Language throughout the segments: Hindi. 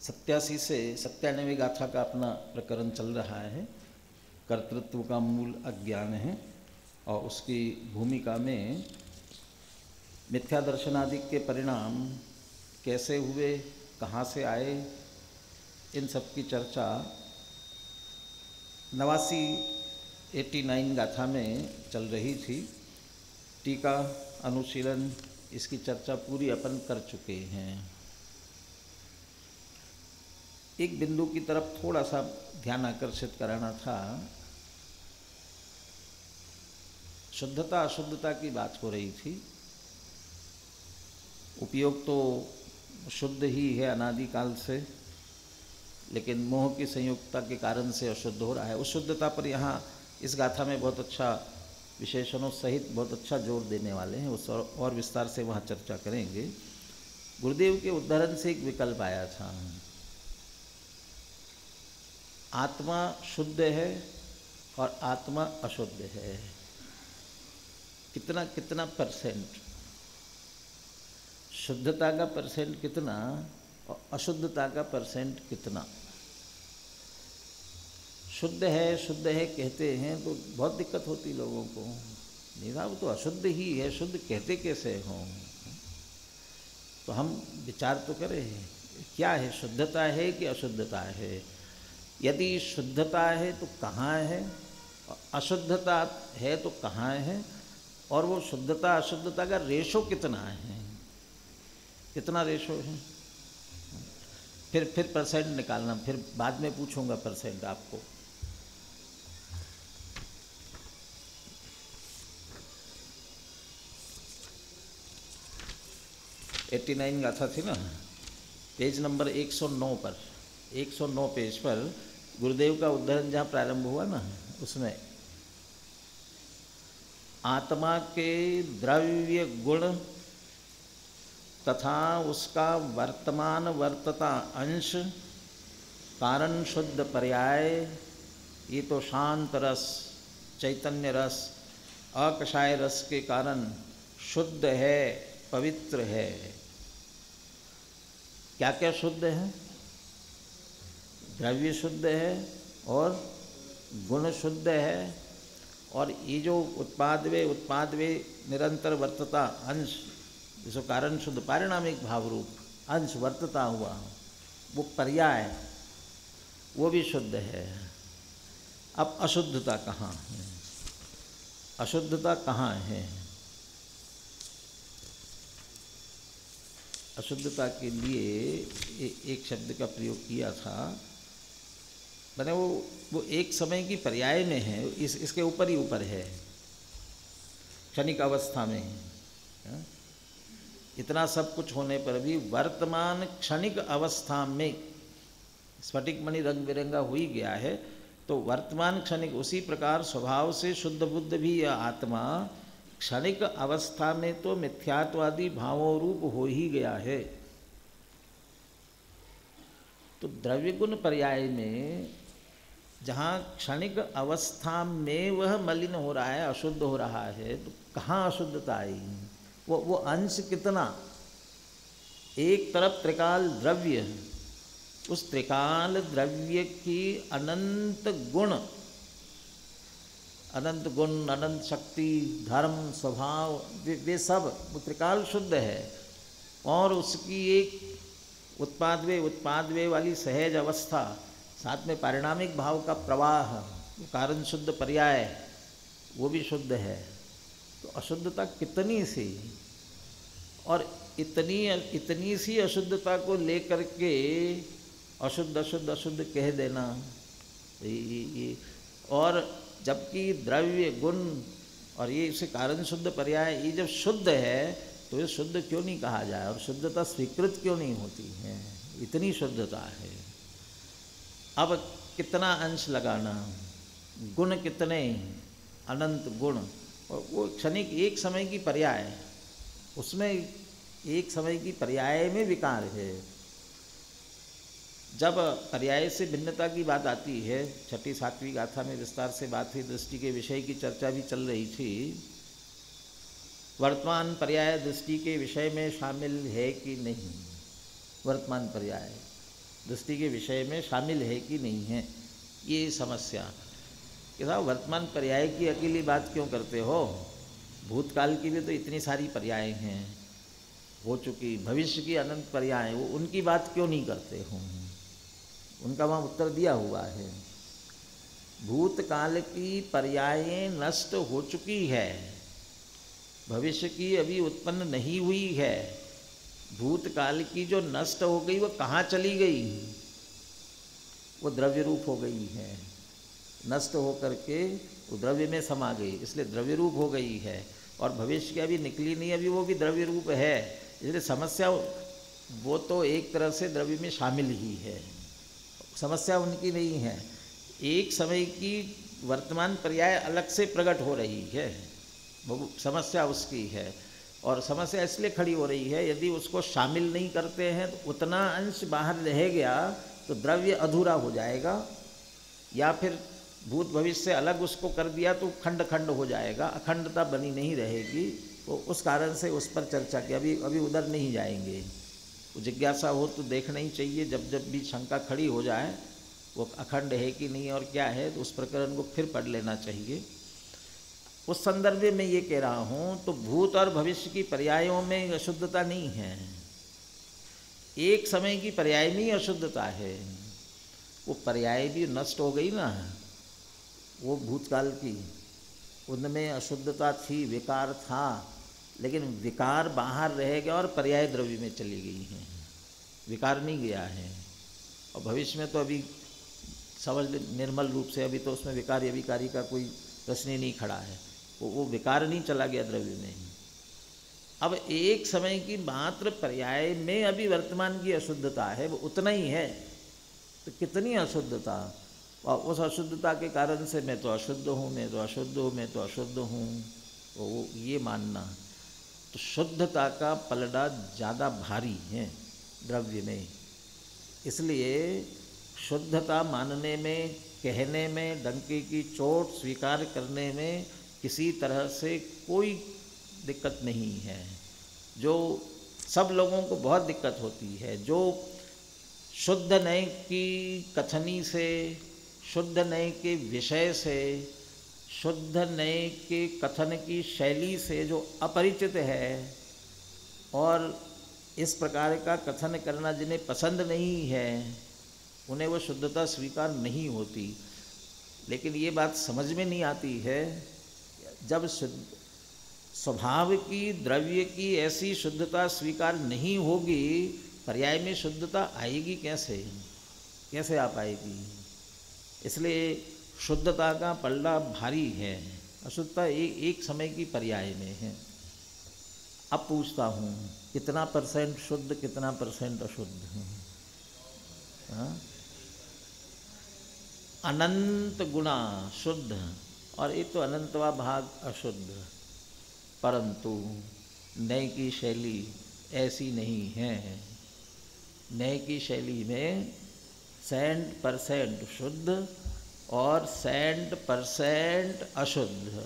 87 से 97 गाथा का अपना प्रकरण चल रहा है। कर्तृत्व का मूल अज्ञान है और उसकी भूमिका में मिथ्या दर्शनादि के परिणाम कैसे हुए, कहाँ से आए, इन सब की चर्चा 89 गाथा में चल रही थी। टीका अनुशीलन इसकी चर्चा पूरी अपन कर चुके हैं। एक बिंदु की तरफ थोड़ा सा ध्यान आकर्षित कराना था। शुद्धता अशुद्धता की बात हो रही थी। उपयोग तो शुद्ध ही है अनादिकाल से, लेकिन मोह की संयुक्ता के कारण से अशुद्ध हो रहा है। उस शुद्धता पर यहाँ इस गाथा में बहुत अच्छा विशेषणों सहित बहुत अच्छा जोर देने वाले हैं। उस और विस्तार से वहाँ चर्चा करेंगे। गुरुदेव के उदाहरण से एक विकल्प आया था। आत्मा शुद्ध है और आत्मा अशुद्ध है। कितना कितना परसेंट शुद्धता का परसेंट कितना और अशुद्धता का परसेंट कितना। शुद्ध है कहते हैं तो बहुत दिक्कत होती लोगों को। नहीं साहब तो अशुद्ध ही है, शुद्ध कहते कैसे हों। तो हम विचार तो करें क्या है, शुद्धता है कि अशुद्धता है। यदि शुद्धता है तो कहाँ है, अशुद्धता है तो कहाँ है, और वो शुद्धता अशुद्धता का रेशो कितना है, कितना रेशो है। फिर परसेंट निकालना, फिर बाद में पूछूंगा परसेंट आपको। एट्टी 89 गाथा थी ना, पेज नंबर 109 पर, 109 पेज पर गुरुदेव का उद्धरण जहाँ प्रारंभ हुआ ना, उसमें आत्मा के द्रव्य गुण तथा उसका वर्तमान वर्तता अंश कारण शुद्ध पर्याय, ये तो शांत रस, चैतन्य रस, अकषाय रस के कारण शुद्ध है, पवित्र है। क्या क्या शुद्ध है? द्रव्य शुद्ध है और गुण शुद्ध है, और ये जो उत्पाद वे निरंतर वर्तता अंश, जिसको कारण शुद्ध पारिणामिक भाव रूप अंश वर्तता हुआ, वो पर्याय, वो भी शुद्ध है। अब अशुद्धता कहाँ है? अशुद्धता कहाँ है? अशुद्धता के लिए एक शब्द का प्रयोग किया था, मैंने वो एक समय की पर्याय में है, इसके ऊपर ही ऊपर है, क्षणिक अवस्था में है। इतना सब कुछ होने पर भी वर्तमान क्षणिक अवस्था में स्फटिक मणि रंग बिरंगा हो ही गया है, तो वर्तमान क्षणिक उसी प्रकार स्वभाव से शुद्ध बुद्ध भी यह आत्मा क्षणिक अवस्था में तो मिथ्यात्वादी भावों रूप हो ही गया है। तो द्रव्य गुण पर्याय में जहाँ क्षणिक अवस्था में वह मलिन हो रहा है, अशुद्ध हो रहा है, तो कहाँ अशुद्धता आई? वो अंश कितना? एक तरफ त्रिकाल द्रव्य, उस त्रिकाल द्रव्य की अनंत गुण, अनंत शक्ति, धर्म, स्वभाव, वे सब वो त्रिकाल शुद्ध है, और उसकी एक उत्पाद वे वाली सहज अवस्था, साथ में पारिणामिक भाव का प्रवाह, वो कारण शुद्ध पर्याय, वो भी शुद्ध है। तो अशुद्धता कितनी सी, और इतनी सी अशुद्धता को लेकर के अशुद्ध कह देना, ये और जबकि द्रव्य गुण और ये इसे कारण शुद्ध पर्याय, ये जब शुद्ध है तो ये शुद्ध क्यों नहीं कहा जाए, और शुद्धता स्वीकृत क्यों नहीं होती है? इतनी शुद्धता है। अब कितना अंश लगाना, गुण कितने, अनंत गुण, और वो क्षणिक एक समय की पर्याय, उसमें एक समय की पर्याय में विकार है। जब पर्याय से भिन्नता की बात आती है, 6ठी 7वीं गाथा में विस्तार से बात हुई, दृष्टि के विषय की चर्चा भी चल रही थी। वर्तमान पर्याय दृष्टि के विषय में शामिल है कि नहीं? वर्तमान पर्याय दृष्टि के विषय में शामिल है कि नहीं है, ये समस्या। कि साहब वर्तमान पर्याय की अकेली बात क्यों करते हो, भूतकाल की भी तो इतनी सारी पर्याय हैं हो चुकी, भविष्य की अनंत पर्याय, वो उनकी बात क्यों नहीं करते हो। उनका वहाँ उत्तर दिया हुआ है, भूतकाल की पर्यायें नष्ट हो चुकी है, भविष्य की अभी उत्पन्न नहीं हुई है। भूतकाल की जो नष्ट हो गई वो कहाँ चली गई, वो द्रव्य रूप हो गई है, नष्ट हो करके वो द्रव्य में समा गई, इसलिए द्रव्य रूप हो गई है। और भविष्य की अभी निकली नहीं, अभी वो भी द्रव्य रूप है, इसलिए समस्या वो तो एक तरह से द्रव्य में शामिल ही है, समस्या उनकी नहीं है। एक समय की वर्तमान पर्याय अलग से प्रकट हो रही है, वो समस्या उसकी है। और समस्या इसलिए खड़ी हो रही है, यदि उसको शामिल नहीं करते हैं तो उतना अंश बाहर रह गया तो द्रव्य अधूरा हो जाएगा, या फिर भूत भविष्य से अलग उसको कर दिया तो खंड खंड हो जाएगा, अखंडता बनी नहीं रहेगी। तो उस कारण से उस पर चर्चा की, अभी उधर नहीं जाएंगे। वो जिज्ञासा हो तो देखना ही चाहिए, जब जब भी शंका खड़ी हो जाए वो अखंड है कि नहीं और क्या है, तो उस प्रकरण को फिर पढ़ लेना चाहिए। उस संदर्भ में ये कह रहा हूँ, तो भूत और भविष्य की पर्यायों में अशुद्धता नहीं है, एक समय की पर्याय में ही अशुद्धता है। वो पर्याय भी नष्ट हो गई ना, वो भूतकाल की, उनमें अशुद्धता थी, विकार था, लेकिन विकार बाहर रह गया और पर्याय द्रव्य में चली गई है, विकार नहीं गया है। और भविष्य में तो अभी समझ निर्मल रूप से, अभी तो उसमें विकार या विकारी का कोई प्रश्न ही नहीं खड़ा है, वो विकार नहीं चला गया द्रव्य में। अब एक समय की मात्र पर्याय में अभी वर्तमान की अशुद्धता है, वो उतना ही है, तो कितनी अशुद्धता, और उस अशुद्धता के कारण से मैं तो अशुद्ध हूँ, मैं तो अशुद्ध हूँ, मैं तो अशुद्ध हूँ, तो ये मानना, तो शुद्धता का पलड़ा ज़्यादा भारी है द्रव्य में। इसलिए शुद्धता मानने में, कहने में, डंके की चोट स्वीकार करने में किसी तरह से कोई दिक्कत नहीं है। जो सब लोगों को बहुत दिक्कत होती है, जो शुद्ध नय की कथनी से, शुद्ध नय के विषय से, शुद्ध नय के कथन की शैली से जो अपरिचित है, और इस प्रकार का कथन करना जिन्हें पसंद नहीं है, उन्हें वो शुद्धता स्वीकार नहीं होती। लेकिन ये बात समझ में नहीं आती है, जब स्वभाव की, द्रव्य की ऐसी शुद्धता स्वीकार नहीं होगी, पर्याय में शुद्धता आएगी कैसे, कैसे आ पाएगी। इसलिए शुद्धता का पल्ला भारी है, अशुद्धता एक समय की पर्याय में है। अब पूछता हूँ, कितना % शुद्ध, कितना % अशुद्ध है? हाँ? अनंत गुणा शुद्ध, और एक तो अनंतवा भाग अशुद्ध। परंतु नय की शैली ऐसी नहीं है, नय की शैली में 100% शुद्ध और 100% अशुद्ध।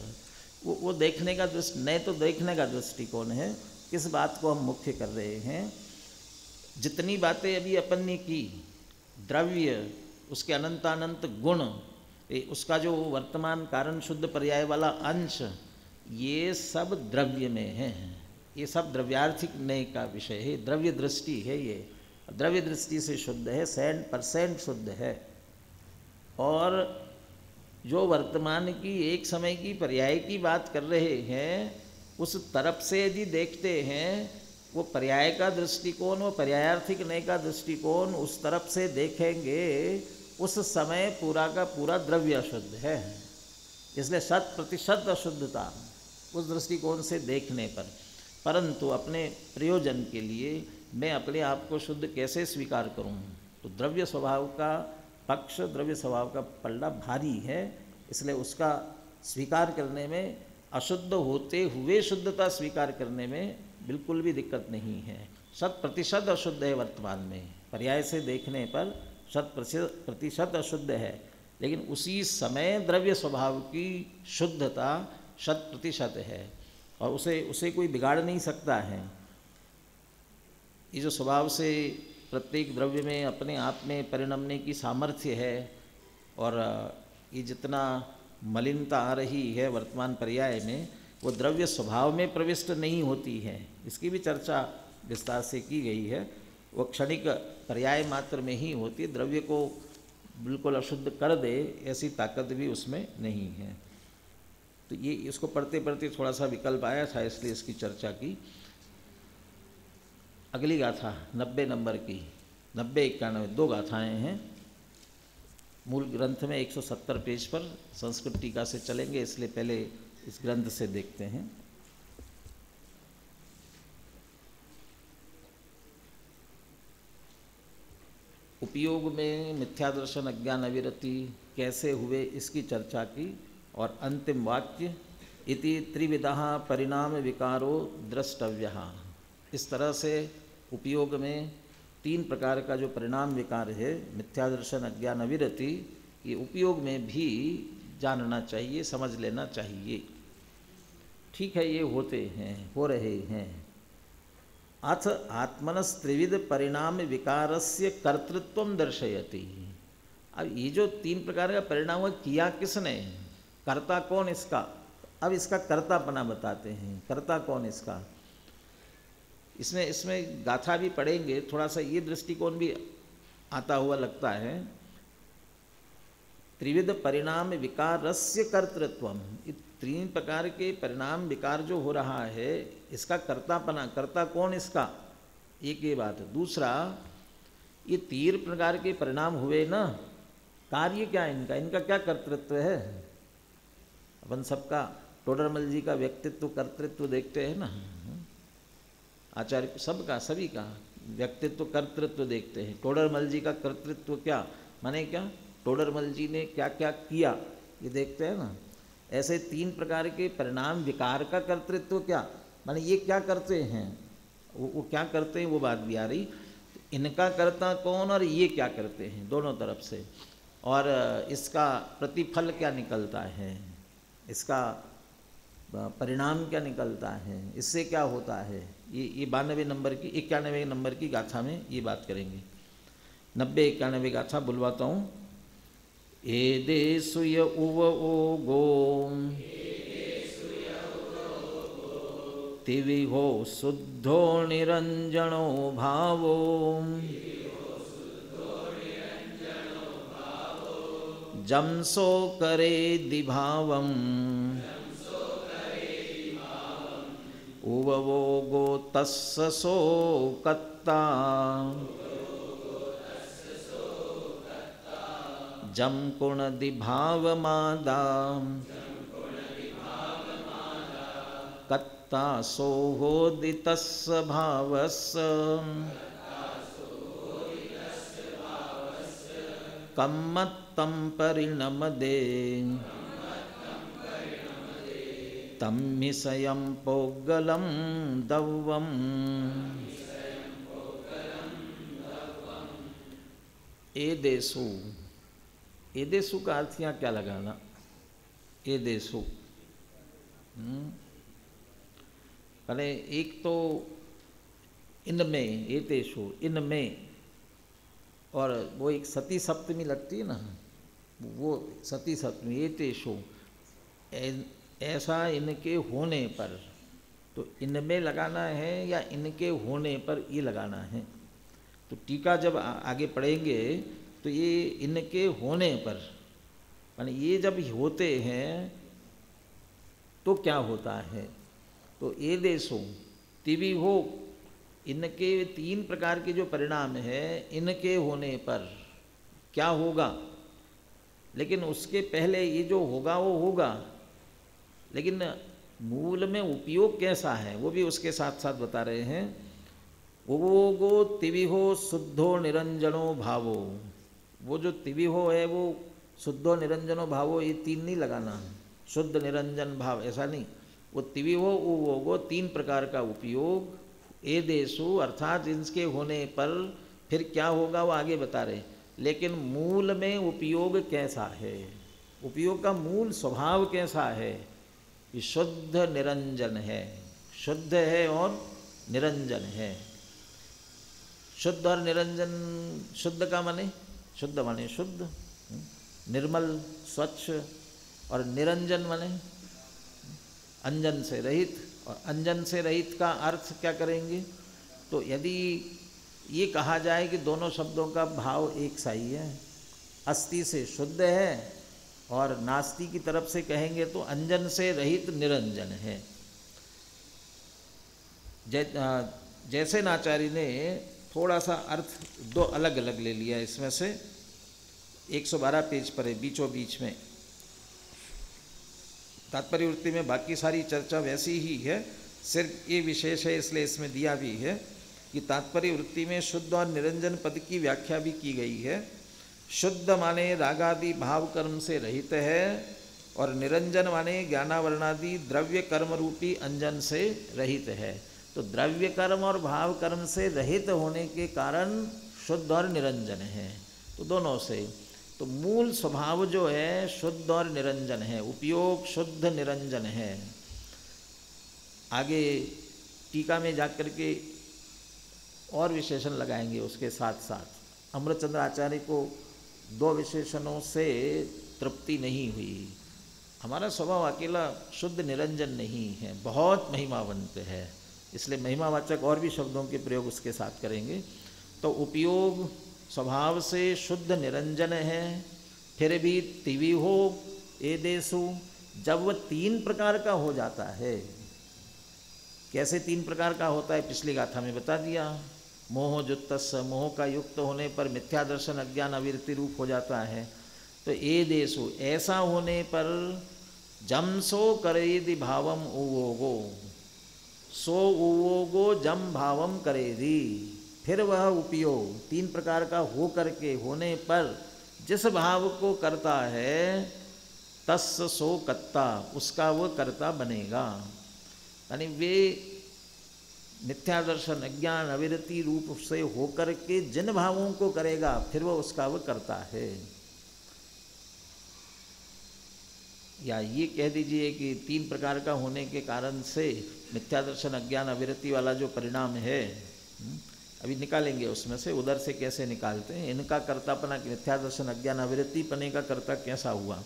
वो देखने का दृष्टि, नय तो देखने का दृष्टिकोण है, किस बात को हम मुख्य कर रहे हैं। जितनी बातें अभी अपन ने की, द्रव्य, उसके अनंतानंत गुण, उसका जो वर्तमान कारण शुद्ध पर्याय वाला अंश, ये सब द्रव्य में है, ये सब द्रव्यार्थिक नय का विषय है, द्रव्य दृष्टि है, ये द्रव्य दृष्टि से शुद्ध है, 100% शुद्ध है। और जो वर्तमान की एक समय की पर्याय की बात कर रहे हैं, उस तरफ से यदि देखते हैं, वो पर्याय का दृष्टिकोण, वो पर्यायार्थिक नय का दृष्टिकोण, उस तरफ से देखेंगे, उस समय पूरा का पूरा द्रव्य अशुद्ध है। इसलिए 100% अशुद्धता उस दृष्टिकोण से देखने पर। परंतु अपने प्रयोजन के लिए मैं अपने आप को शुद्ध कैसे स्वीकार करूं, तो द्रव्य स्वभाव का पक्ष, द्रव्य स्वभाव का पल्ला भारी है, इसलिए उसका स्वीकार करने में, अशुद्ध होते हुए शुद्धता स्वीकार करने में बिल्कुल भी दिक्कत नहीं है। 100% अशुद्ध है वर्तमान में, पर्याय से देखने पर 100% अशुद्ध है, लेकिन उसी समय द्रव्य स्वभाव की शुद्धता 100% है, और उसे कोई बिगाड़ नहीं सकता है। ये जो स्वभाव से प्रत्येक द्रव्य में अपने आप में परिणमने की सामर्थ्य है और ये जितना मलिनता आ रही है वर्तमान पर्याय में वो द्रव्य स्वभाव में प्रविष्ट नहीं होती है, इसकी भी चर्चा विस्तार से की गई है। वो क्षणिक पर्याय मात्र में ही होती है, द्रव्य को बिल्कुल अशुद्ध कर दे ऐसी ताकत भी उसमें नहीं है। तो ये इसको पढ़ते पढ़ते थोड़ा सा विकल्प आया था, इसलिए इसकी चर्चा की। अगली गाथा 90 नंबर की, 90-91 दो गाथाएँ हैं। मूल ग्रंथ में 170 पेज पर संस्कृत टीका से चलेंगे, इसलिए पहले इस ग्रंथ से देखते हैं। उपयोग में मिथ्या दर्शन अज्ञान अविरति कैसे हुए इसकी चर्चा की, और अंतिम वाक्य इति त्रिविधः परिणाम विकारो द्रष्टव्यः। इस तरह से उपयोग में 3 प्रकार का जो परिणाम विकार है, मिथ्या दर्शन अज्ञान अविरति, ये उपयोग में भी जानना चाहिए, समझ लेना चाहिए। ठीक है, ये होते हैं, हो रहे हैं। अथ आत्मनस्त्रिविध परिणाम विकारस्य कर्तृत्वं दर्शयति। अब ये जो 3 प्रकार का परिणाम किया किसने, कर्ता कौन इसका, अब इसका कर्तापना बताते हैं। कर्ता कौन इसका, इसमें गाथा भी पढ़ेंगे, थोड़ा सा ये दृष्टिकोण भी आता हुआ लगता है। त्रिविध परिणाम विकारस्य कर्तृत्वम, 3 प्रकार के परिणाम विकार जो हो रहा है इसका कर्तापना, कर्ता कौन इसका, एक ये बात। दूसरा, ये 3 प्रकार के परिणाम हुए ना, कार्य क्या इनका, इनका क्या कर्तृत्व है। अपन सबका टोडरमल जी का व्यक्तित्व कर्तृत्व देखते हैं ना, आचार्य सबका सभी का व्यक्तित्व कर्तृत्व देखते हैं। टोडरमल जी का कर्तृत्व क्या माने, क्या टोडरमल जी ने क्या क्या किया ये देखते हैं ना। ऐसे 3 प्रकार के परिणाम विकार का कर्तृत्व क्या माने, ये क्या करते हैं, वो क्या करते हैं वो बात भी आ रही। इनका कर्ता कौन और ये क्या करते हैं, दोनों तरफ से, और इसका प्रतिफल क्या निकलता है, इसका परिणाम क्या निकलता है, इससे क्या होता है। ये 92 नंबर की 91 नंबर की गाथा में ये बात करेंगे। 90-91 गाथा बुलवाता हूँ। एदे सुय उव ओ गो तिविहो शुद्धो निरंजनो भावो जमसो करे दिभावम उववो गो तस्सो कत्ता जम कुण दिभावमादा कत्ता सोहोदितस्य भावस्य कम्मत्तं परिणमदे तम्मिशयं पोग्गलं दव्वम्। एदेषु, एदेषु का अर्थ यहाँ क्या लगाना, एदेषु पहले एक तो इनमें, एतेषु इनमें, और वो एक सती सप्तमी लगती है ना, वो सती सप्तमी एतेषु, ऐसा इनके होने पर, तो इनमें लगाना है या इनके होने पर ये लगाना है। तो टीका जब आगे पढ़ेंगे तो ये इनके होने पर, माने ये जब होते हैं तो क्या होता है। तो ये देशों तिवि हो, इनके 3 प्रकार के जो परिणाम है, इनके होने पर क्या होगा। लेकिन उसके पहले ये जो होगा वो होगा, लेकिन मूल में उपयोग कैसा है वो भी उसके साथ साथ बता रहे हैं। उवोगो तिविहो शुद्धो निरंजनो भावो, वो जो तिविहो है वो शुद्धो निरंजनो भावो, ये 3 नहीं लगाना, शुद्ध निरंजन भाव ऐसा नहीं, वो तिविहो उवोगो 3 प्रकार का उपयोग। ए देशु अर्थात इनके होने पर फिर क्या होगा वो आगे बता रहे, लेकिन मूल में उपयोग कैसा है, उपयोग का मूल स्वभाव कैसा है, ये शुद्ध निरंजन है, शुद्ध है और निरंजन है। शुद्ध और निरंजन, शुद्ध का माने, शुद्ध माने शुद्ध, निर्मल, स्वच्छ, और निरंजन माने अंजन से रहित। और अंजन से रहित का अर्थ क्या करेंगे? तो यदि ये कहा जाए कि दोनों शब्दों का भाव एक सा ही है, अस्थि से शुद्ध है और नास्ति की तरफ से कहेंगे तो अंजन से रहित निरंजन है। जैसे नाचार्य ने थोड़ा सा अर्थ दो अलग अलग ले लिया इसमें से, 112 पेज पर है, बीचों बीच में। तात्पर्य वृत्ति में बाकी सारी चर्चा वैसी ही है, सिर्फ ये विशेष है इसलिए इसमें दिया भी है कि तात्पर्य वृत्ति में शुद्ध और निरंजन पद की व्याख्या भी की गई है। शुद्ध माने रागादि भाव कर्म से रहित है, और निरंजन माने ज्ञानावरणादि द्रव्य कर्म रूपी अंजन से रहित है। तो द्रव्य कर्म और भाव कर्म से रहित होने के कारण शुद्ध और निरंजन है। तो दोनों से, तो मूल स्वभाव जो है शुद्ध और निरंजन है, उपयोग शुद्ध निरंजन है। आगे टीका में जाकर के और विशेषण लगाएंगे उसके साथ साथ। अमृतचंद्र आचार्य को दो विशेषणों से तृप्ति नहीं हुई। हमारा स्वभाव अकेला शुद्ध निरंजन नहीं है, बहुत महिमावंत है, इसलिए महिमावाचक और भी शब्दों के प्रयोग उसके साथ करेंगे। तो उपयोग स्वभाव से शुद्ध निरंजन है, फिर भी तिविहो एदेषु, जब वह 3 प्रकार का हो जाता है। कैसे 3 प्रकार का होता है पिछली गाथा में बता दिया। मोह जुत्तस्य, मोह का युक्त होने पर मिथ्या दर्शन अज्ञान अविरति रूप हो जाता है। तो एदेषु, ऐसा होने पर जमसो करेदि भावम उवोगो, सो उवोगो जम भावम करेदि, फिर वह उपयोग 3 प्रकार का हो करके होने पर जिस भाव को करता है तस् सो कत्ता, उसका वो कर्ता बनेगा। यानी वे मिथ्या दर्शन अज्ञान अविरति रूप से होकर के जिन भावों को करेगा फिर वो उसका वो करता है। या ये कह दीजिए कि 3 प्रकार का होने के कारण से मिथ्या दर्शन अज्ञान अविरति वाला जो परिणाम है, अभी निकालेंगे उसमें से, उधर से कैसे निकालते हैं। इनका कर्तापना, मिथ्या दर्शन अज्ञान अविरति पने का कर्ता कैसा हुआ।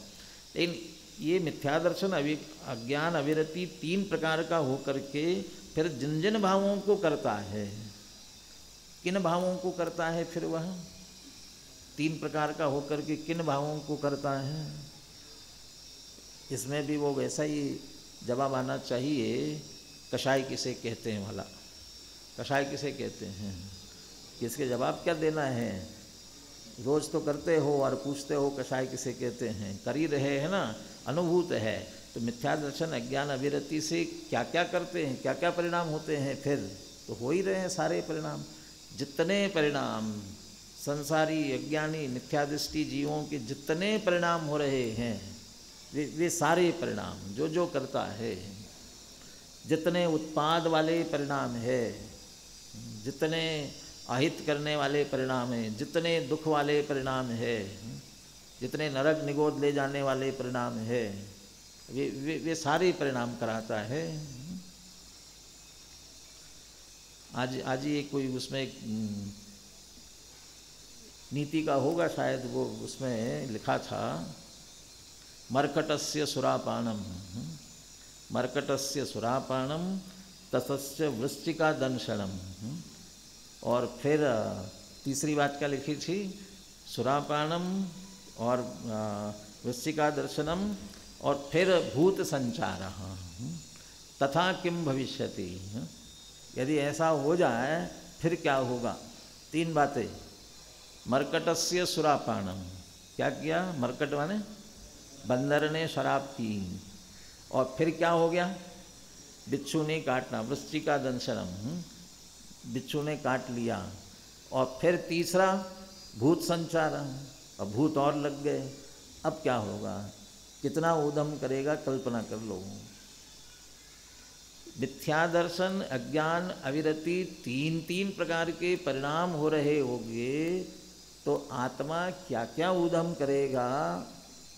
लेकिन ये मिथ्या दर्शन अज्ञान अविरति 3 प्रकार का होकर के फिर जिन जिन भावों को करता है, किन भावों को करता है, फिर वह 3 प्रकार का होकर के किन भावों को करता है, इसमें भी वो वैसा ही जवाब आना चाहिए। कषाय किसे कहते हैं वाला, कषाय किसे कहते हैं, किसके जवाब क्या देना है। रोज तो करते हो और पूछते हो कषाय किसे कहते हैं, कर ही रहे हैं ना, अनुभूत है। तो मिथ्या दर्शन अज्ञान अविरति से क्या क्या करते हैं, क्या क्या परिणाम होते हैं, फिर तो हो ही रहे हैं सारे परिणाम। जितने परिणाम संसारी अज्ञानी मिथ्यादृष्टि जीवों के जितने परिणाम हो रहे हैं, वे सारे परिणाम जो जो करता है, जितने उत्पाद वाले परिणाम है, जितने अहित करने वाले परिणाम हैं, जितने दुख वाले परिणाम है, जितने नरक निगोद ले जाने वाले परिणाम है, वे सारे परिणाम कराता है। आज ये कोई उसमें एक नीति का होगा शायद, वो उसमें लिखा था मर्कटस्य सुरापानम, मर्कटस्य सुरापानम ततस्य वृश्चिका दंशनम, और फिर तीसरी बात क्या लिखी थी, सुरापानम और वृश्चिका दर्शनम, और फिर भूत संचार तथा किम भविष्यति, यदि ऐसा हो जाए फिर क्या होगा। 3 बातें। मर्कटस्य सुरापानम, क्या किया, मर्कट माने बंदर ने शराब पी, और फिर क्या हो गया, बिच्छू ने काटना, वृश्चिका दंशनम, बिच्छू ने काट लिया, और फिर तीसरा भूत संचार, और भूत और लग गए। अब क्या होगा, कितना उद्यम करेगा, कल्पना कर लो। मिथ्या दर्शन अज्ञान अविरति 3 प्रकार के परिणाम हो रहे होंगे, तो आत्मा क्या क्या उद्यम करेगा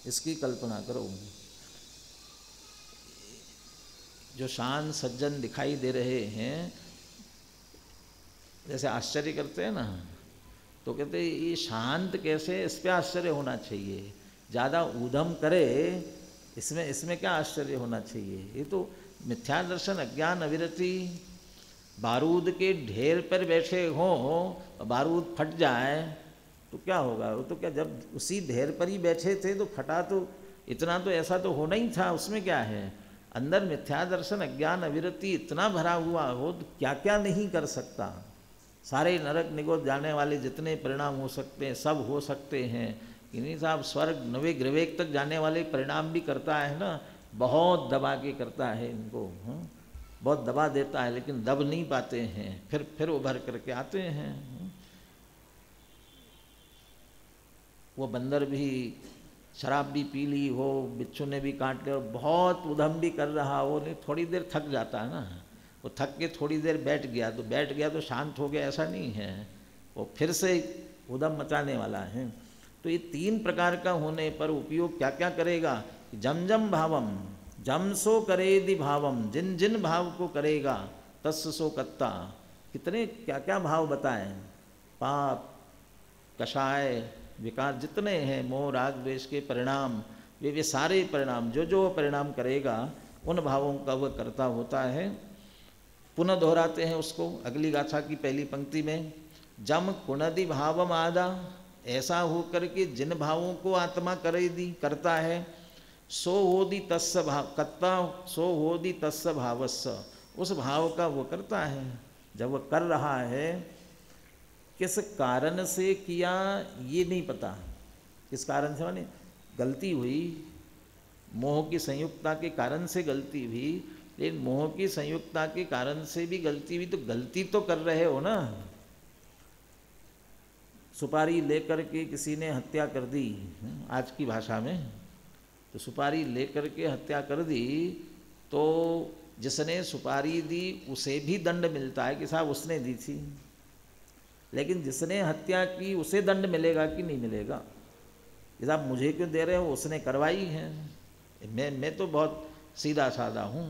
इसकी कल्पना करो। जो शान सज्जन दिखाई दे रहे हैं, जैसे आश्चर्य करते हैं ना, तो कहते हैं ये शांत कैसे, इस पे आश्चर्य होना चाहिए। ज़्यादा ऊधम करे, इसमें क्या आश्चर्य होना चाहिए। ये तो मिथ्या दर्शन, अज्ञान, अविरति। बारूद के ढेर पर बैठे हों, बारूद फट जाए तो क्या होगा। वो तो क्या, जब उसी ढेर पर ही बैठे थे तो फटा, तो इतना तो ऐसा तो होना ही था, उसमें क्या है। अंदर मिथ्या दर्शन, अज्ञान, अविरति इतना भरा हुआ हो तो क्या क्या नहीं कर सकता। सारे नरक निगोद जाने वाले जितने परिणाम हो सकते हैं सब हो सकते हैं। इन्हीं साहब स्वर्ग नवे ग्रवेक तक जाने वाले परिणाम भी करता है ना, बहुत दबा के करता है इनको, बहुत दबा देता है, लेकिन दब नहीं पाते हैं, फिर उभर करके आते हैं। वो बंदर भी शराब भी पी ली हो, बिच्छू ने भी काट लिया, बहुत उधम भी कर रहा हो, नहीं थोड़ी देर थक जाता है ना। वो थक के थोड़ी देर बैठ गया तो शांत हो गया, ऐसा नहीं है, वो फिर से उधम मचाने वाला है। तो ये 3 प्रकार का होने पर उपयोग क्या क्या करेगा। जम जम भावम, जम सो करेदि भावम, जिन जिन भाव को करेगा तस् सो कत्ता। कितने क्या क्या भाव बताएं, पाप, कषाय, विकार जितने हैं, मोह राग द्वेष के परिणाम, वे सारे परिणाम जो जो परिणाम करेगा उन भावों का वह कर्ता होता है। पुनः दोहराते हैं उसको अगली गाथा की पहली पंक्ति में। जम कुणदि भावम आदा, ऐसा होकर के जिन भावों को आत्मा करता है, सो होदि तस्य भाव कत्ता, सो होदि तस्य भावस्य, उस भाव का वो करता है। जब वह कर रहा है, किस कारण से किया ये नहीं पता, किस कारण से, माने गलती हुई, मोह की संयुक्ता के कारण से गलती हुई, लेकिन मोह की संयुक्ता के कारण से भी गलती हुई तो गलती तो कर रहे हो ना। सुपारी लेकर के किसी ने हत्या कर दी, आज की भाषा में, तो सुपारी लेकर के हत्या कर दी, तो जिसने सुपारी दी उसे भी दंड मिलता है कि साहब उसने दी थी, लेकिन जिसने हत्या की उसे दंड मिलेगा कि नहीं मिलेगा। कि साहब मुझे क्यों दे रहे हो, उसने करवाई है, मैं तो बहुत सीधा साधा हूँ,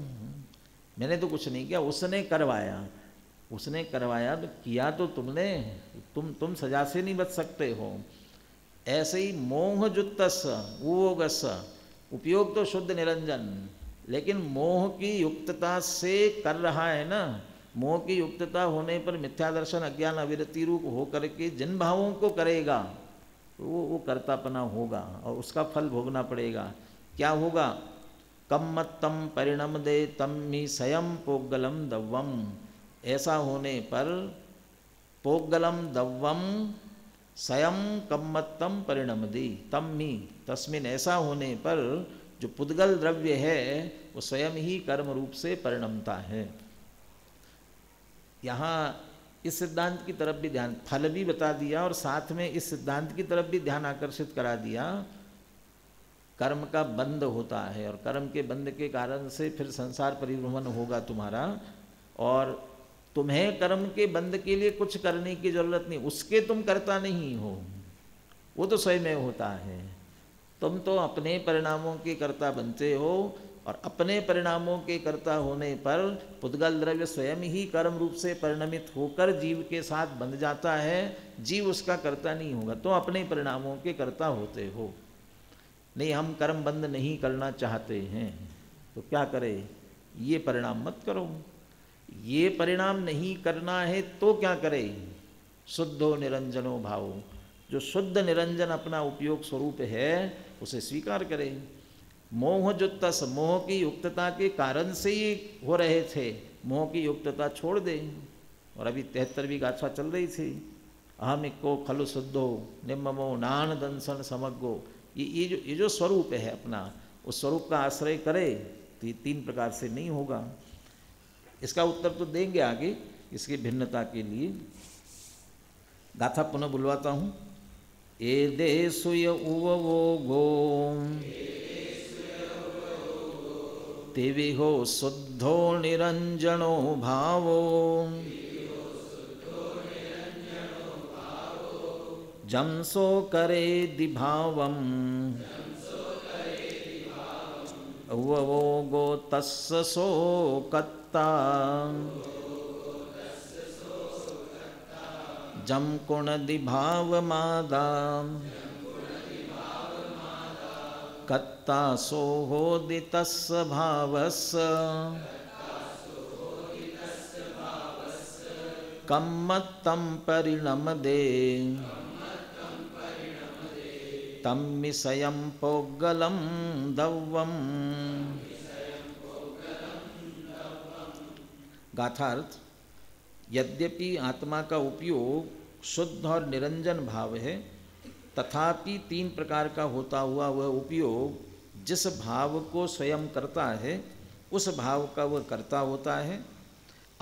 मैंने तो कुछ नहीं किया, उसने करवाया। उसने करवाया तो किया तो तुमने, तुम सजा से नहीं बच सकते हो। ऐसे ही मोह जुत्तस उवोगस, उपयोग तो शुद्ध निरंजन, लेकिन मोह की युक्तता से कर रहा है ना। मोह की युक्तता होने पर मिथ्या दर्शन, अज्ञान, अविरति रूप हो करके जिन भावों को करेगा तो वो कर्तापना होगा और उसका फल भोगना पड़ेगा। क्या होगा। कम्मत्तम परिणम दे तम्मी स्वयं पोगलम दव्वम, ऐसा होने पर पोगलम दव्वम स्वयं कम्मत्तम परिणम दे तम्मी तस्मिन, ऐसा होने पर जो पुद्गल द्रव्य है वो स्वयं ही कर्म रूप से परिणमता है। यहाँ इस सिद्धांत की तरफ भी ध्यान, फल भी बता दिया और साथ में इस सिद्धांत की तरफ भी ध्यान आकर्षित करा दिया। कर्म का बंध होता है और कर्म के बंध के कारण से फिर संसार परिभ्रमण होगा तुम्हारा, और तुम्हें कर्म के बंध के लिए कुछ करने की जरूरत नहीं, उसके तुम करता नहीं हो, वो तो स्वयं होता है। तुम तो अपने परिणामों के कर्ता बनते हो और अपने परिणामों के कर्ता होने पर पुद्गल द्रव्य स्वयं ही कर्म रूप से परिणमित होकर जीव के साथ बंध जाता है, जीव उसका कर्ता नहीं होगा, तो अपने परिणामों के कर्ता होते हो। नहीं, हम कर्म बंद नहीं करना चाहते हैं तो क्या करें, ये परिणाम मत करो। ये परिणाम नहीं करना है तो क्या करें, शुद्धो निरंजनो भाव, जो शुद्ध निरंजन अपना उपयोग स्वरूप है उसे स्वीकार करें। मोह जो तस, मोह की युक्तता के कारण से ये हो रहे थे, मोह की युक्तता छोड़ दें। और अभी 73वीं गाथा चल रही थी, अहमिको खलु शुद्धो निम्ममो नान दंसन समग्गो, ये जो स्वरूप है अपना, उस स्वरूप का आश्रय करे तो ये 3 प्रकार से नहीं होगा। इसका उत्तर तो देंगे आगे, इसकी भिन्नता के लिए। गाथा पुनः बुलवाता हूँ। ए देसुय उवो गो तेविहो शुद्धो निरंजनो भावो, जमसो करे दिभावम उवो गो तस्सो कत्ता। जम कुणदि भावमादाम कत्ता सोहोदितस्य भावस्य कम्मत्तं परिणमदे तम्मिशयं पोग्गलं दव्वम्। गाथार्थ, यद्यपि आत्मा का उपयोग शुद्ध और निरंजन भाव है, तथापि तीन प्रकार का होता हुआ वह उपयोग जिस भाव को स्वयं करता है उस भाव का वह कर्ता होता है।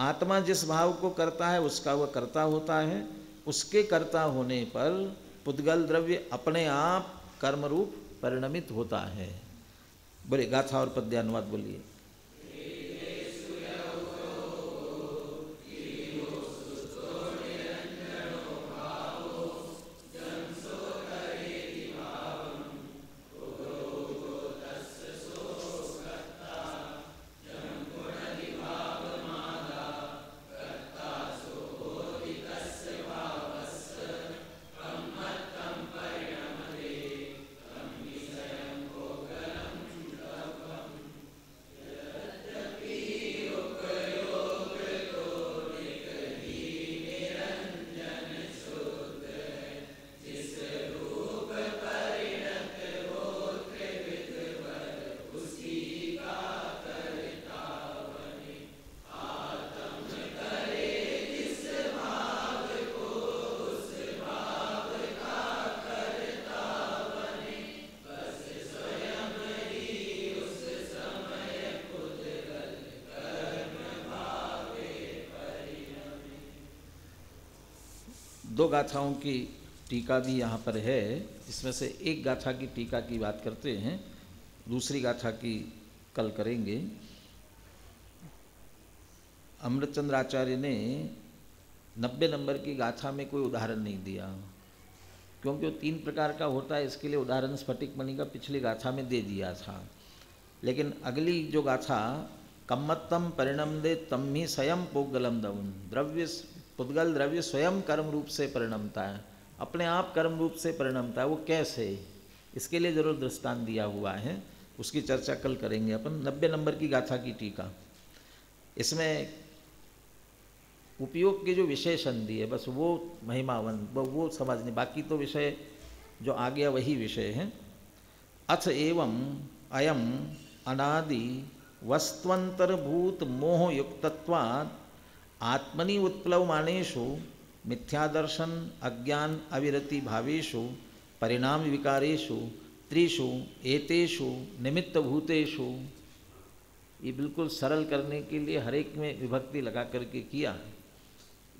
आत्मा जिस भाव को करता है उसका वह कर्ता होता है। उसके कर्ता होने पर पुद्गल द्रव्य अपने आप कर्मरूप परिणमित होता है। बोले गाथा और पद्यानुवाद बोलिए। दो गाथाओं की टीका भी यहाँ पर है। इसमें से एक गाथा की टीका की बात करते हैं, दूसरी गाथा की कल करेंगे। अमृतचंद्र आचार्य ने 90 नंबर की गाथा में कोई उदाहरण नहीं दिया, क्योंकि वो तीन प्रकार का होता है। इसके लिए उदाहरण स्फटिक मणि का पिछली गाथा में दे दिया था। लेकिन अगली जो गाथा, कम्मत्तम परिणम दे तम्ही स्वयं पोगलम दवन, द्रव्य पुद्गल द्रव्य स्वयं कर्म रूप से परिणमता है, अपने आप कर्म रूप से परिणमता है। वो कैसे, इसके लिए जरूर दृष्टांत दिया हुआ है, उसकी चर्चा कल करेंगे अपन। 90 नंबर की गाथा की टीका, इसमें उपयोग के जो विशेषण दिए बस वो महिमावन वो समझने, बाकी तो विषय जो आ गया वही विषय है। अथ एवं अयम अनादि वस्त्वंतरभूत मोह युक्तत्वात् आत्मनि उत्प्लवमानेषु मिथ्यादर्शन अज्ञान अविरति भावेषु परिणाम विकारेषु त्रिषु एतेषु निमित्त भूतेषु। ये बिल्कुल सरल करने के लिए हर एक में विभक्ति लगा करके किया।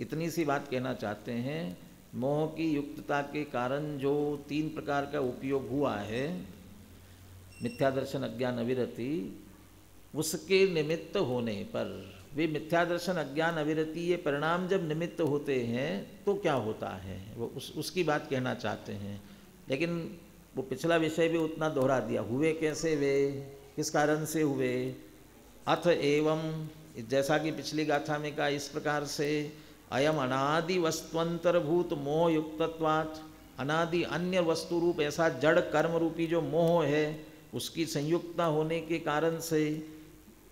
इतनी सी बात कहना चाहते हैं, मोह की युक्तता के कारण जो तीन प्रकार का उपयोग हुआ है, मिथ्यादर्शन अज्ञान अविरति, उसके निमित्त होने पर, वे मिथ्यादर्शन अज्ञान अविरति ये परिणाम जब निमित्त होते हैं तो क्या होता है, वो उसकी बात कहना चाहते हैं। लेकिन वो पिछला विषय भी उतना दोहरा दिया, हुए कैसे वे, किस कारण से हुए। अथ एवं, जैसा कि पिछली गाथा में कहा, इस प्रकार से अयम अनादि वस्तुअंतरभूत मोह युक्तत्वात्, अनादि अन्य वस्तु रूप ऐसा जड़ कर्म रूपी जो मोह है उसकी संयुक्ता होने के कारण से,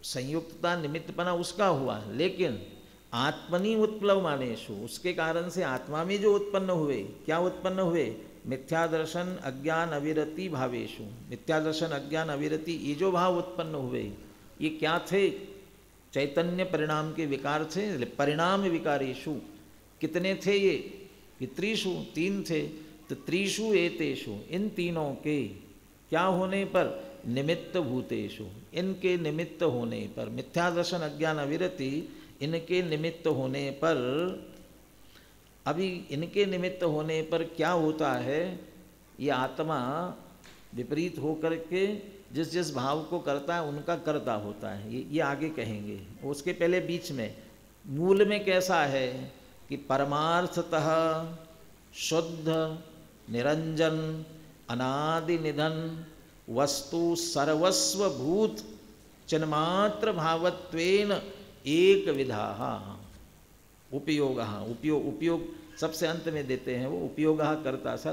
संयुक्तता निमित्तपना उसका हुआ, लेकिन आत्मनि उत्प्लव मानेशु, उसके कारण से आत्मा में जो उत्पन्न हुए, क्या उत्पन्न हुए, मिथ्यादर्शन अज्ञान अविरति भावेशु। मिथ्यादर्शन अज्ञान अविरति ये जो भाव उत्पन्न हुए ये क्या थे, चैतन्य परिणाम के विकार थे। परिणाम विकारेशु कितने थे ये त्रिषु, तीन थे। तो त्रिषु एतेषु, इन तीनों के क्या होने पर, निमित्त भूतेषु, इनके निमित्त होने पर, मिथ्यादर्शन अज्ञान अविरति इनके निमित्त होने पर। अभी इनके निमित्त होने पर क्या होता है, ये आत्मा विपरीत होकर के जिस जिस भाव को करता है उनका कर्ता होता है। ये आगे कहेंगे। उसके पहले बीच में मूल में कैसा है कि परमार्थतः शुद्ध निरंजन अनादि निधन वस्तु सर्वस्व भूत चिन्मात्र भावत्वेन एक विधा उपयोग उपयोग सबसे अंत में देते हैं वो उपयोग करता सर।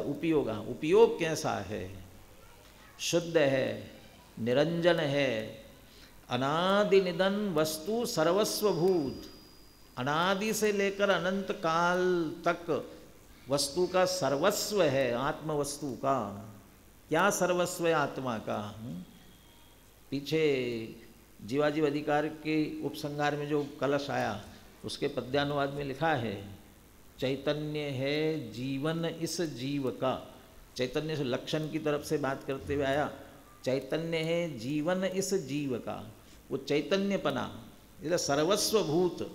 उपयोग कैसा है? शुद्ध है, निरंजन है, अनादि निधन वस्तु सर्वस्वभूत, अनादि से लेकर अनंत काल तक वस्तु का सर्वस्व है, आत्म वस्तु का। क्या सर्वस्व है आत्मा का? पीछे जीवाजीव अधिकार के उपसंहार में जो कलश आया उसके पद्यानुवाद में लिखा है, चैतन्य है जीवन इस जीव का। चैतन्य से लक्षण की तरफ से बात करते हुए आया, चैतन्य है जीवन इस जीव का। वो चैतन्यपना ये सर्वस्वभूत।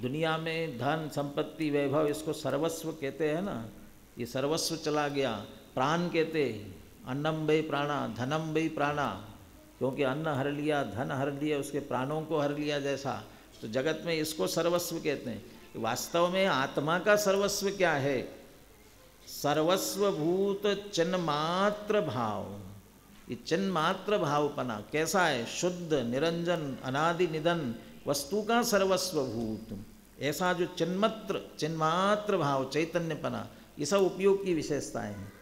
दुनिया में धन संपत्ति वैभव इसको सर्वस्व कहते हैं ना, ये सर्वस्व चला गया। प्राण कहते, अन्नम वै प्राणा धनम वै प्राणा, क्योंकि अन्न हर लिया धन हर लिया, उसके प्राणों को हर लिया जैसा। तो जगत में इसको सर्वस्व कहते हैं। वास्तव में आत्मा का सर्वस्व क्या है? सर्वस्वभूत चिन्मात्र भाव। ये चिन्मात्र भावपना कैसा है? शुद्ध, निरंजन, अनादि निधन वस्तु का सर्वस्वभूत, ऐसा जो चिन्मात्र भाव, चैतन्यपना, ये सब उपयोग की विशेषताएं हैं।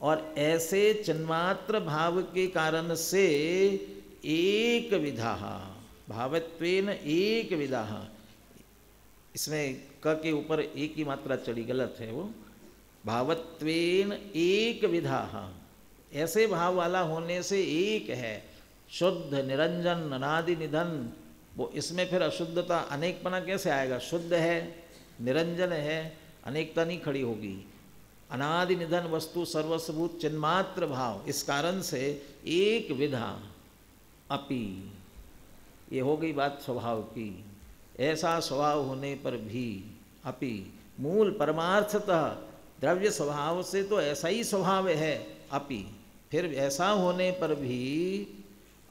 और ऐसे चिन्मात्र भाव के कारण से एक विधा, भावत्वेन एक विधा, इसमें क के ऊपर एक ही मात्रा चढ़ी, गलत है वो। भावत्वेन एक विधा, ऐसे भाव वाला होने से एक है, शुद्ध, निरंजन, अनादि निधन। वो इसमें फिर अशुद्धता, अनेकपना कैसे आएगा? शुद्ध है, निरंजन है, अनेकता नहीं खड़ी होगी। अनादि निधन वस्तु सर्वस्वभूत चिन्मात्र भाव, इस कारण से एक विधा अपि, ये हो गई बात स्वभाव की। ऐसा स्वभाव होने पर भी अपि, मूल परमार्थतः द्रव्य स्वभाव से तो ऐसा ही स्वभाव है अपि, फिर ऐसा होने पर भी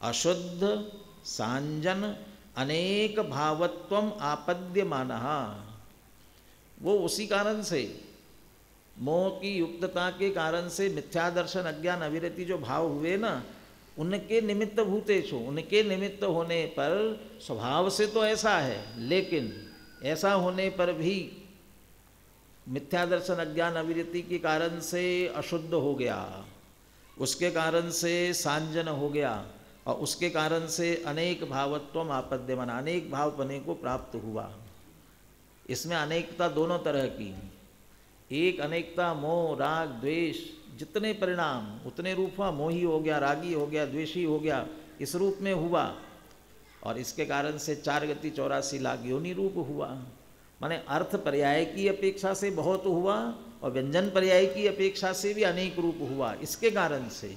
अशुद्ध सांजन अनेक भावत्वम आपद्यमानः, वो उसी कारण से मोह की युक्तता के कारण से मिथ्या दर्शन अज्ञान अविरति जो भाव हुए ना, उनके निमित्त भूतेषु, उनके निमित्त होने पर स्वभाव से तो ऐसा है, लेकिन ऐसा होने पर भी मिथ्या दर्शन अज्ञान अविरति के कारण से अशुद्ध हो गया, उसके कारण से सांजन हो गया, और उसके कारण से अनेक भावत्वम आपद्यमान, अनेक भावपने को प्राप्त हुआ। इसमें अनेकता दोनों तरह की, एक अनेकता मोह राग द्वेष, जितने परिणाम उतने रूप हुआ, मोही हो गया, रागी हो गया, द्वेषी हो गया, इस रूप में हुआ। और इसके कारण से 4 गति 84 लाख योनि रूप हुआ। माने अर्थ पर्याय की अपेक्षा से बहुत हुआ और व्यंजन पर्याय की अपेक्षा से भी अनेक रूप हुआ इसके कारण से।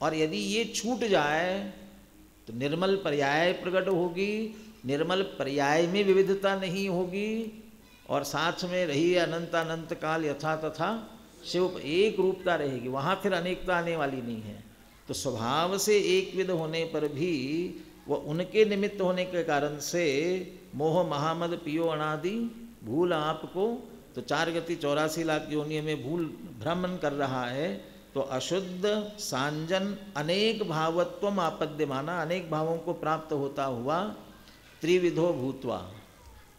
और यदि ये छूट जाए तो निर्मल पर्याय प्रकट होगी, निर्मल पर्याय में विविधता नहीं होगी, और साथ में रही अनंत अनंत काल यथा तथा शिव एक रूपता रहेगी, वहाँ फिर अनेकता आने वाली नहीं है। तो स्वभाव से एक विध होने पर भी वो उनके निमित्त होने के कारण से मोह महामद पियो अनादि भूल आपको, तो 4 गति 84 लाख योनियों में भूल भ्रमण कर रहा है। तो अशुद्ध सांजन अनेक भावत्वम आपद्यमाना, अनेक भावों को प्राप्त होता हुआ, त्रिविधो भूतवा,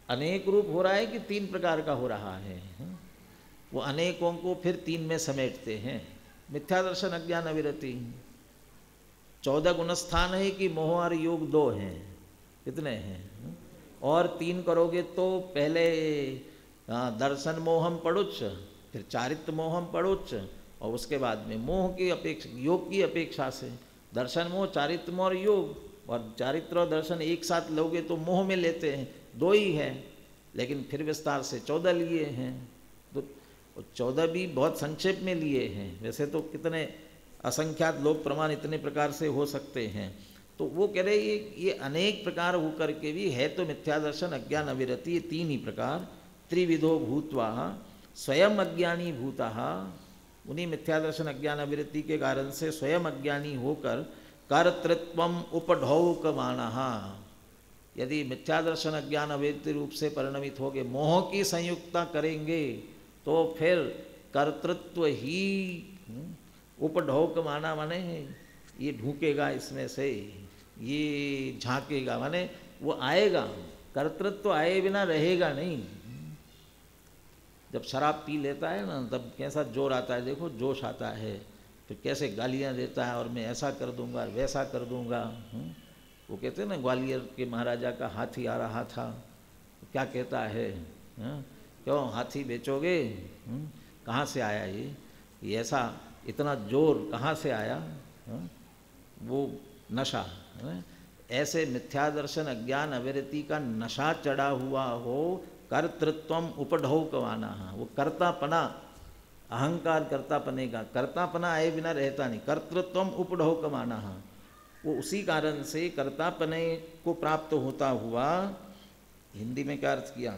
अनेक रूप हो रहा है कि 3 प्रकार का हो रहा है। वो अनेकों को फिर 3 में समेटते हैं। मिथ्या दर्शन अज्ञान अविरति 14 गुणस्थान है कि मोह और योग 2 हैं, कितने हैं? और 3 करोगे तो पहले दर्शन मोहम पड़ुच्च, फिर चारित्र मोहम पड़ुच्च, और उसके बाद में मोह की अपेक्षा, योग की अपेक्षा से दर्शन मोह, चारित्र मोह और योग, और चारित्र और दर्शन एक साथ लोगे तो मोह में लेते हैं, 2 ही है, लेकिन फिर विस्तार से 14 लिए हैं। तो 14 भी बहुत संक्षेप में लिए हैं, वैसे तो कितने असंख्यात लोक प्रमाण इतने प्रकार से हो सकते हैं। तो वो कह रहे ये अनेक प्रकार होकर के भी है तो मिथ्या दर्शन अज्ञान अविरति, ये 3 ही प्रकार। त्रिविधो भूत्वा स्वयं अज्ञानी भूतः, उन्हीं मिथ्या दर्शन अज्ञान अविरति के कारण से स्वयं अज्ञानी होकर कर्तृत्वम उपढौकमानः, यदि मिथ्या दर्शन अज्ञान अविरति रूप से परिणमित होगे, मोह की संयुक्ता करेंगे, तो फिर कर्तृत्व ही उपढौक माना, माने ये ढूंकेगा इसमें से, ये झांकेगा, माने वो आएगा, कर्तृत्व आए बिना रहेगा नहीं। जब शराब पी लेता है ना तब कैसा जोर आता है, देखो जोश आता है, फिर कैसे गालियाँ देता है और मैं ऐसा कर दूंगा वैसा कर दूंगा। वो कहते हैं ना ग्वालियर के महाराजा का हाथी आ रहा था, क्या कहता है, क्यों हाथी बेचोगे, कहाँ से आया ये ऐसा इतना जोर कहाँ से आया, वो नशा। ऐसे मिथ्या दर्शन अज्ञान अविरति का नशा चढ़ा हुआ हो, कर्तृत्वम उपढौकवाना, वो कर्तापना, अहंकार कर्तापने का, कर्तापना आए बिना रहता नहीं, कर्तृत्वम उपढौकवाना, वो उसी कारण से कर्तापने को प्राप्त होता हुआ। हिंदी में क्या अर्थ किया,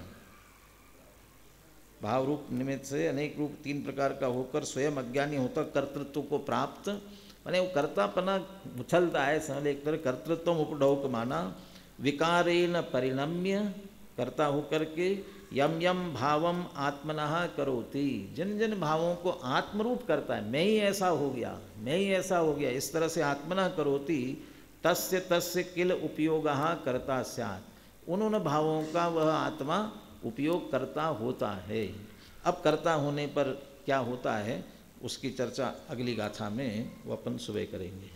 भाव रूप निमित्त से अनेक रूप तीन प्रकार का होकर स्वयं अज्ञानी होता कर्तृत्व को प्राप्त, माने वो कर्तापना उछलता है समझ, एक तरह कर्तृत्व उपढौक माना, विकारेण परिणम्य, कर्ता होकर के, यम यम भावम आत्मनः करोति, जिन जिन भावों को आत्मरूप करता है, मैं ही ऐसा हो गया, मैं ही ऐसा हो गया, इस तरह से आत्मनः करोति, तस्य तस्य किल उपयोगः कर्ता स्यात्, उन भावों का वह आत्मा उपयोग करता होता है। अब कर्ता होने पर क्या होता है उसकी चर्चा अगली गाथा में वो अपन सुबह करेंगे।